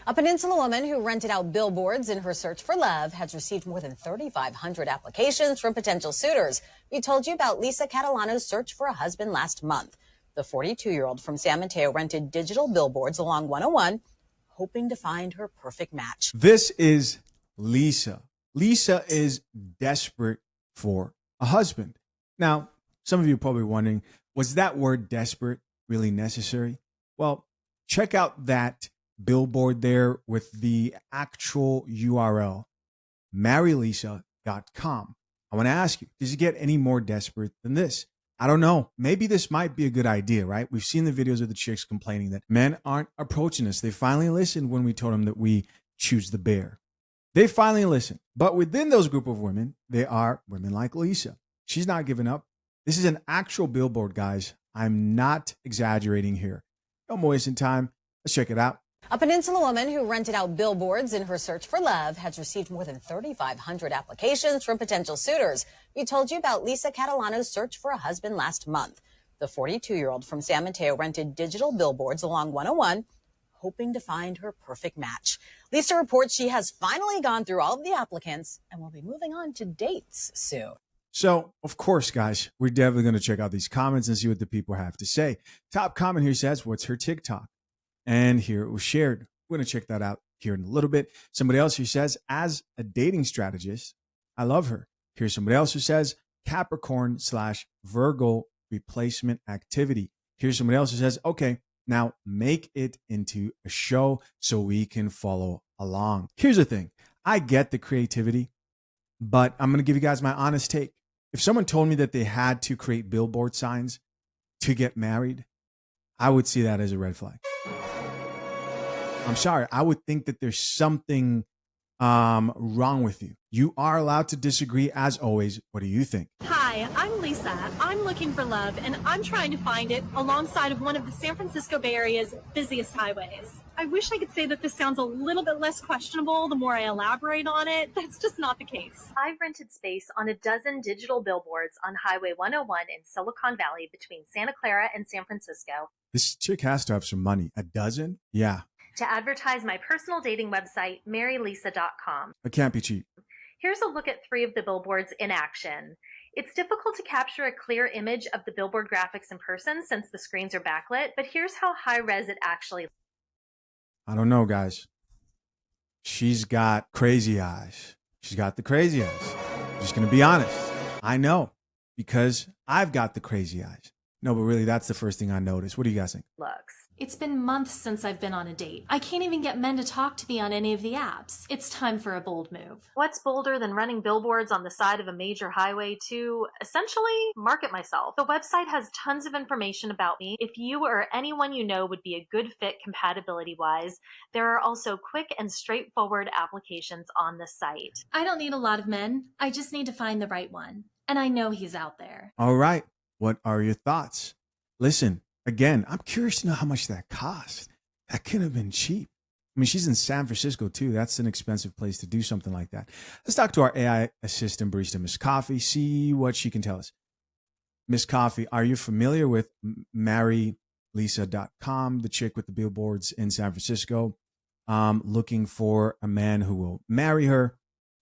A Peninsula woman who rented out billboards in her search for love has received more than 3,500 applications from potential suitors. We told you about Lisa Catalano's search for a husband last month. The 42-year-old from San Mateo rented digital billboards along 101, hoping to find her perfect match. This is Lisa. Lisa is desperate for a husband. Now, some of you are probably wondering, was that word desperate really necessary? Well, check out that billboard there with the actual URL, marrylisa.com. I want to ask you, does it get any more desperate than this? I don't know. Maybe this might be a good idea, right? We've seen the videos of the chicks complaining that men aren't approaching us. They finally listened when we told them that we choose the bear. They finally listened. But within those group of women, there are women like Lisa. She's not giving up. This is an actual billboard, guys. I'm not exaggerating here. No more wasting time. Let's check it out. A Peninsula woman who rented out billboards in her search for love has received more than 3,500 applications from potential suitors. We told you about Lisa Catalano's search for a husband last month. The 42-year-old from San Mateo rented digital billboards along 101, hoping to find her perfect match. Lisa reports she has finally gone through all of the applicants and will be moving on to dates soon. So, of course, guys, we're definitely going to check out these comments and see what the people have to say. Top comment here says, what's her TikTok? And here it was shared. We're going to check that out here in a little bit. Somebody else who says, as a dating strategist, I love her. Here's somebody else who says, Capricorn/Virgo replacement activity. Here's somebody else who says, okay, now make it into a show so we can follow along. Here's the thing. I get the creativity, but I'm going to give you guys my honest take. If someone told me that they had to create billboard signs to get married, I would see that as a red flag. I'm sorry. I would think that there's something wrong with you. You are allowed to disagree as always. What do you think? Hi, I'm Lisa. I'm looking for love, and I'm trying to find it alongside of one of the San Francisco Bay Area's busiest highways. I wish I could say that this sounds a little bit less questionable the more I elaborate on it. That's just not the case. I've rented space on a dozen digital billboards on Highway 101 in Silicon Valley between Santa Clara and San Francisco. This chick has to have some money. A dozen? Yeah. To advertise my personal dating website, marrylisa.com. It can't be cheap. Here's a look at 3 of the billboards in action. It's difficult to capture a clear image of the billboard graphics in person since the screens are backlit, but here's how high res it actually. I don't know, guys. She's got crazy eyes. She's got the crazy eyes. I'm just going to be honest. I know because I've got the crazy eyes. No, but really, that's the first thing I noticed. What do you guys think? Looks. It's been months since I've been on a date. I can't even get men to talk to me on any of the apps. It's time for a bold move. What's bolder than running billboards on the side of a major highway to essentially market myself? The website has tons of information about me. If you or anyone you know would be a good fit compatibility-wise, there are also quick and straightforward applications on the site. I don't need a lot of men. I just need to find the right one. And I know he's out there. All right. What are your thoughts? Listen, again, I'm curious to know how much that cost. That could have been cheap. I mean, she's in San Francisco, too. That's an expensive place to do something like that. Let's talk to our AI assistant barista, Miss Coffee, see what she can tell us. Miss Coffee, are you familiar with marrylisa.com, the chick with the billboards in San Francisco, looking for a man who will marry her?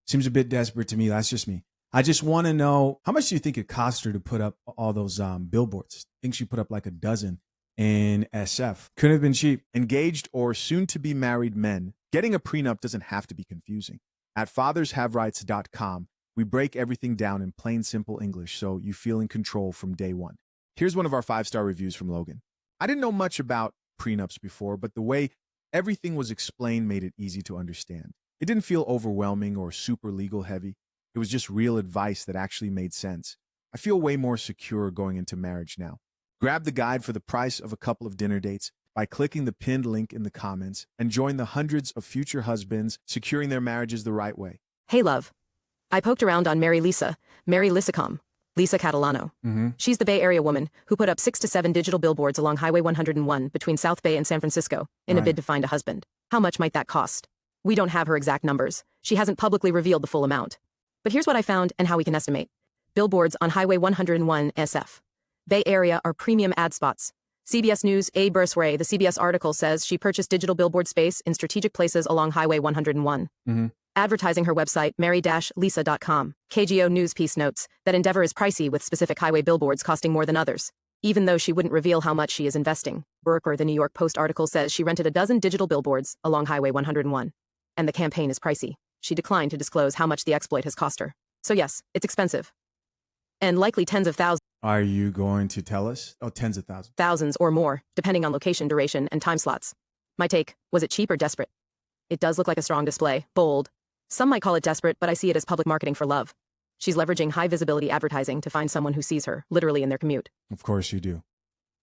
Seems a bit desperate to me. That's just me. I just want to know, how much do you think it cost her to put up all those billboards? I think she put up like a dozen in SF. Couldn't have been cheap. Engaged or soon-to-be married men, getting a prenup doesn't have to be confusing. At fathershaverights.com, we break everything down in plain, simple English so you feel in control from day one. Here's one of our 5-star reviews from Logan. I didn't know much about prenups before, but the way everything was explained made it easy to understand. It didn't feel overwhelming or super legal heavy. It was just real advice that actually made sense. I feel way more secure going into marriage now. Grab the guide for the price of a couple of dinner dates by clicking the pinned link in the comments and join the hundreds of future husbands securing their marriages the right way. Hey, love. I poked around on marrylisa.com, Lisa Catalano. She's the Bay Area woman who put up 6 to 7 digital billboards along Highway 101 between South Bay and San Francisco in a bid to find a husband. How much might that cost? We don't have her exact numbers. She hasn't publicly revealed the full amount. But here's what I found and how we can estimate. Billboards on Highway 101 SF. Bay Area are premium ad spots. CBS News, A. Bursway, the CBS article says she purchased digital billboard space in strategic places along Highway 101. Advertising her website, mary-lisa.com. KGO News piece notes that endeavor is pricey with specific highway billboards costing more than others, even though she wouldn't reveal how much she is investing. Burker, the New York Post article says she rented a dozen digital billboards along Highway 101, and the campaign is pricey. She declined to disclose how much the exploit has cost her. So yes, it's expensive. And likely tens of thousands. Are you going to tell us? Oh, tens of thousands. Thousands or more, depending on location, duration, and time slots. My take, was it cheap or desperate? It does look like a strong display, bold. Some might call it desperate, but I see it as public marketing for love. She's leveraging high-visibility advertising to find someone who sees her, literally in their commute. Of course you do.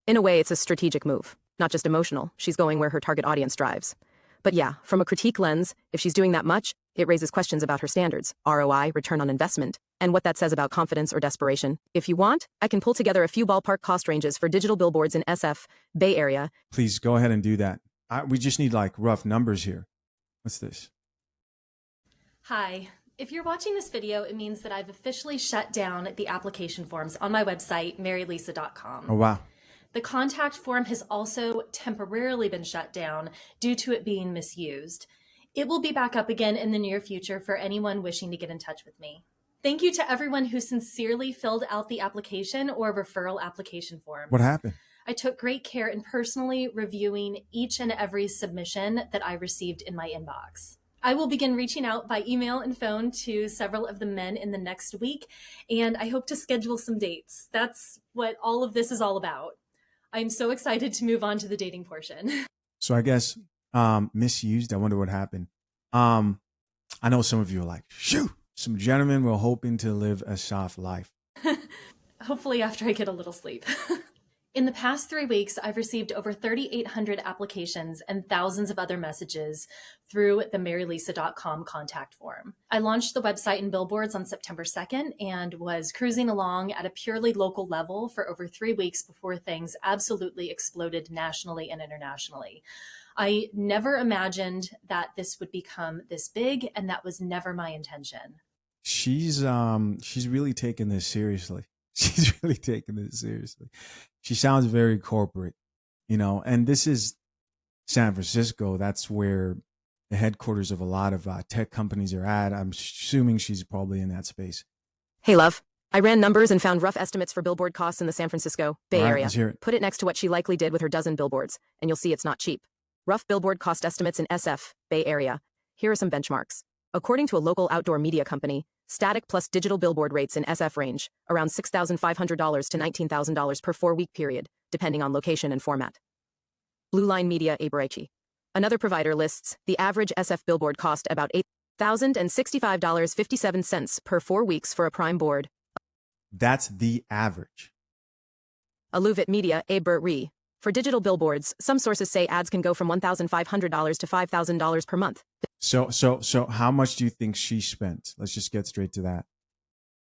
In a way, it's a strategic move, not just emotional. She's going where her target audience drives. But yeah, from a critique lens, if she's doing that much, it raises questions about her standards, ROI, return on investment, and what that says about confidence or desperation. If you want, I can pull together a few ballpark cost ranges for digital billboards in SF, Bay Area. Please go ahead and do that. We just need like rough numbers here. What's this? Hi. If you're watching this video, it means that I've officially shut down the application forms on my website, marylisa.com. Oh, wow. The contact form has also temporarily been shut down due to it being misused. It will be back up again in the near future for anyone wishing to get in touch with me. Thank you to everyone who sincerely filled out the application or referral application forms. What happened? I took great care in personally reviewing each and every submission that I received in my inbox. I will begin reaching out by email and phone to several of the men in the next week, and I hope to schedule some dates. That's what all of this is all about. I'm so excited to move on to the dating portion. So I guess misused. I wonder what happened. I know some of you are like, shoot, some gentlemen were hoping to live a soft life. Hopefully after I get a little sleep. In the past 3 weeks, I've received over 3,800 applications and thousands of other messages through the marylisa.com contact form. I launched the website and billboards on September 2nd and was cruising along at a purely local level for over 3 weeks before things absolutely exploded nationally and internationally. I never imagined that this would become this big, and that was never my intention. She's really taking this seriously. She's really taking this seriously. She sounds very corporate, you know, and this is San Francisco. That's where the headquarters of a lot of tech companies are at. I'm assuming she's probably in that space. Hey, love. I ran numbers and found rough estimates for billboard costs in the San Francisco Bay Area. Let's hear it. Put it next to what she likely did with her dozen billboards, and you'll see it's not cheap. Rough billboard cost estimates in SF, Bay Area. Here are some benchmarks. According to a local outdoor media company, static plus digital billboard rates in SF range around $6,500 to $19,000 per 4-week period, depending on location and format. Blue Line Media, Abarachi. Another provider lists the average SF billboard cost about $8,065.57 per 4 weeks for a prime board. That's the average. Aluvit Media, Abarachi. For digital billboards, some sources say ads can go from $1,500 to $5,000 per month. So how much do you think she spent? Let's just get straight to that.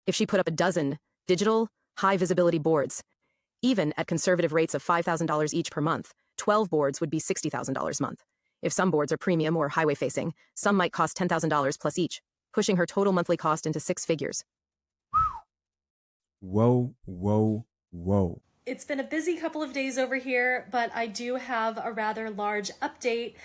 If she put up a dozen digital, high-visibility boards, even at conservative rates of $5,000 each per month, 12 boards would be $60,000 a month. If some boards are premium or highway-facing, some might cost $10,000 plus each, pushing her total monthly cost into 6 figures. Whoa, whoa, whoa. It's been a busy couple of days over here, but I do have a rather large update,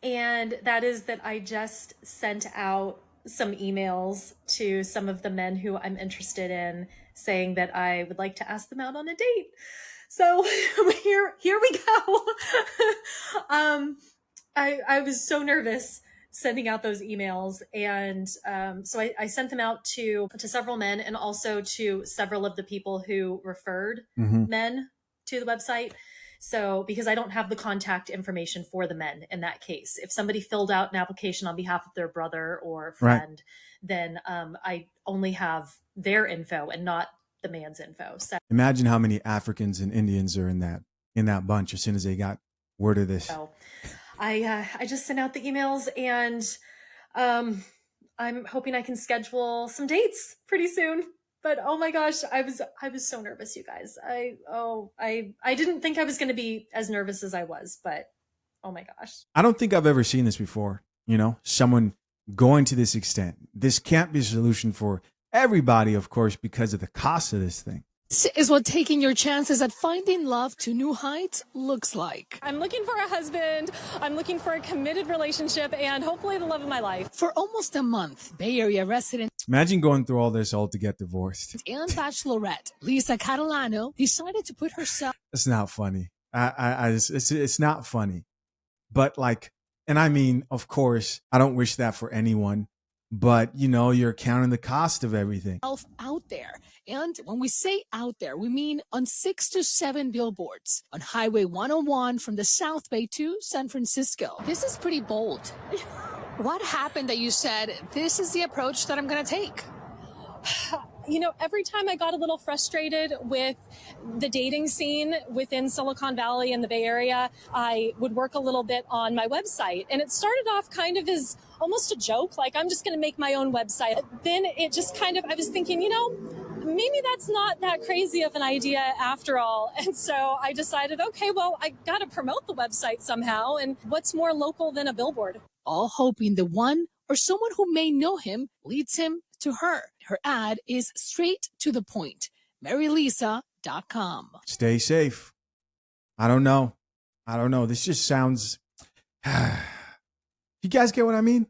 and that is that I just sent out some emails to some of the men who I'm interested in, saying that I would like to ask them out on a date. So here we go. I was so nervous sending out those emails, and so I sent them out to several men and also to several of the people who referred men to the website. So because I don't have the contact information for the men in that case, if somebody filled out an application on behalf of their brother or friend, then I only have their info and not the man's info. So imagine how many Africans and Indians are in that bunch as soon as they got word of this. So I just sent out the emails, and I'm hoping I can schedule some dates pretty soon. But oh my gosh, I was so nervous, you guys. I didn't think I was going to be as nervous as I was, but oh my gosh. I don't think I've ever seen this before. You know, someone going to this extent. This can't be a solution for everybody, of course, because of the cost of this thing. This is what taking your chances at finding love to new heights looks like. I'm looking for a husband. I'm looking for a committed relationship and hopefully the love of my life. For almost a month, Bay Area resident Imagine going through all this all to get divorced. and bachelorette Lisa Catalano decided to put herself It's not funny. It's not funny. But like, and I mean, of course, I don't wish that for anyone. But, you know, you're counting the cost of everything. out there. And when we say out there, we mean on 6 to 7 billboards on Highway 101 from the South Bay to San Francisco. This is pretty bold. What happened that you said, this is the approach that I'm going to take? You know, every time I got a little frustrated with the dating scene within Silicon Valley and the Bay Area, I would work a little bit on my website. And it started off kind of as almost a joke, like I'm just going to make my own website. Then it just kind of, I was thinking, you know, maybe that's not that crazy of an idea after all. And so I decided, okay, well, I got to promote the website somehow. And what's more local than a billboard? All hoping the one or someone who may know him leads him to her. Her ad is straight to the point. MaryLisa.com. Stay safe. I don't know. This just sounds. You guys get what I mean?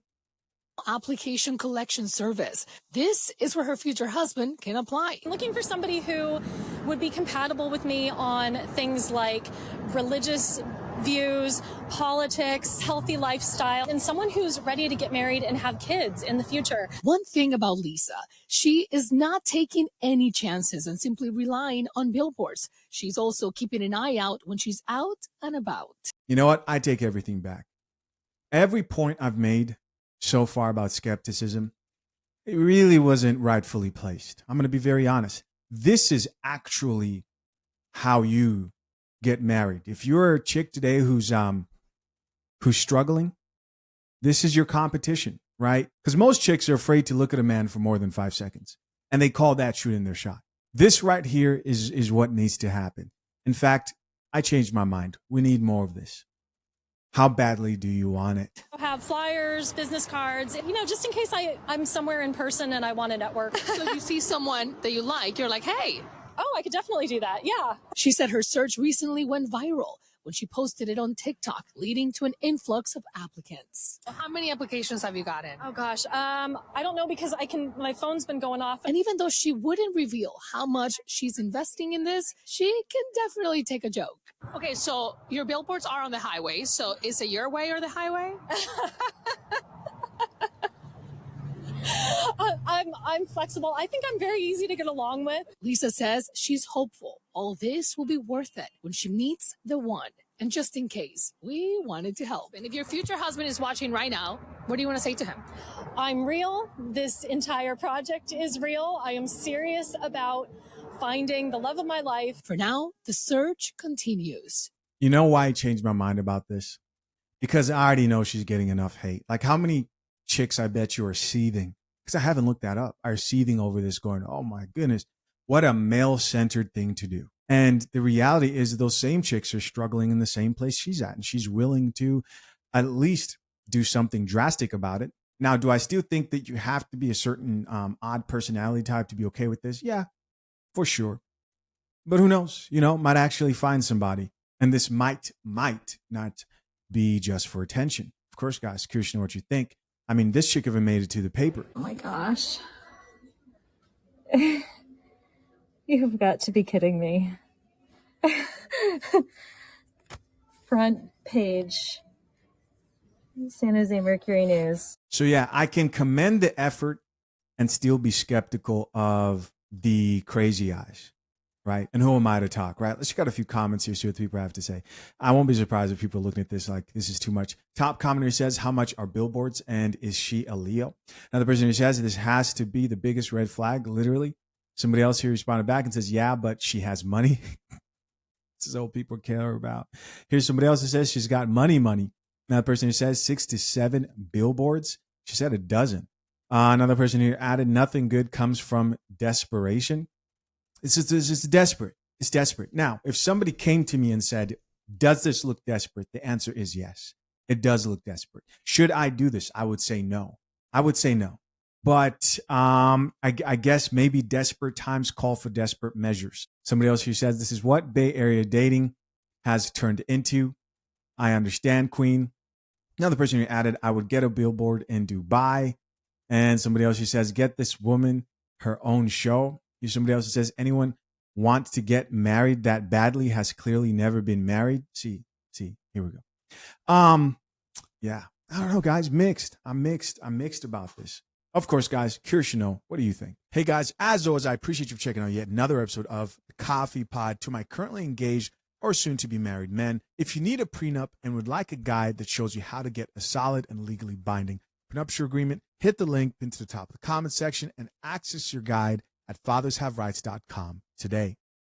Application collection service. This is where her future husband can apply. I'm looking for somebody who would be compatible with me on things like religious views, politics, healthy lifestyle, and someone who's ready to get married and have kids in the future. One thing about Lisa, she is not taking any chances and simply relying on billboards. She's also keeping an eye out when she's out and about. You know what? I take everything back. Every point I've made so far about skepticism, it really wasn't rightfully placed. I'm going to be very honest. This is actually how you get married. If you're a chick today who's struggling, this is your competition, right? Because most chicks are afraid to look at a man for more than 5 seconds, and they call that shooting their shot. This right here is what needs to happen. In fact, I changed my mind. We need more of this. How badly do you want it? I'll have flyers, business cards, you know, just in case I'm somewhere in person and I want to network. So you see someone that you like, you're like, hey. Oh, I could definitely do that. Yeah. She said her search recently went viral when she posted it on TikTok, leading to an influx of applicants. How many applications have you gotten? Oh gosh. I don't know because my phone's been going off. And even though she wouldn't reveal how much she's investing in this, she can definitely take a joke. Okay, so your billboards are on the highway. So is it your way or the highway? I'm flexible. I think I'm very easy to get along with. Lisa says she's hopeful all this will be worth it when she meets the one. And just in case, we wanted to help. And if your future husband is watching right now, what do you want to say to him? I'm real. This entire project is real. I am serious about finding the love of my life. For now, the search continues. You know why I changed my mind about this? Because I already know she's getting enough hate. Like how many chicks I bet you are seething, because I haven't looked that up, are seething over this going, oh my goodness, what a male-centered thing to do. And the reality is those same chicks are struggling in the same place she's at, and she's willing to at least do something drastic about it. Now, do I still think that you have to be a certain odd personality type to be okay with this? Yeah, for sure. But who knows? You know, might actually find somebody. And this might not be just for attention. Of course, guys, curious to know what you think. I mean, this chick even made it to the paper. Oh my gosh. You've got to be kidding me. Front page. San Jose Mercury News. So yeah, I can commend the effort and still be skeptical of the crazy eyes, right? And who am I to talk, right? Let's check out a few comments here, see what the people have to say. I won't be surprised if people are looking at this like this is too much. Top commenter says, how much are billboards and is she a Leo? Another person who says, this has to be the biggest red flag, literally. Somebody else here responded back and says, yeah, but she has money. This is all people care about. Here's somebody else who says she's got money. Another person who says 6 to 7 billboards. She said a dozen. Another person here added, nothing good comes from desperation. It's desperate. It's desperate. Now, if somebody came to me and said, does this look desperate? The answer is yes. It does look desperate. Should I do this? I would say no. But I guess maybe desperate times call for desperate measures. Somebody else here says this is what Bay Area dating has turned into. I understand, Queen. Another person who added, I would get a billboard in Dubai. And somebody else who says, get this woman her own show. Here's somebody else who says, anyone wants to get married that badly has clearly never been married. See, here we go. Yeah, I don't know, guys. I'm mixed about this. Of course, guys, curious to know, what do you think? Hey, guys, as always, I appreciate you checking out yet another episode of the Coffee Pod. To my currently engaged or soon-to-be married men, if you need a prenup and would like a guide that shows you how to get a solid and legally binding prenuptial agreement, hit the link pinned to the top of the comment section and access your guide at fathershaverights.com today.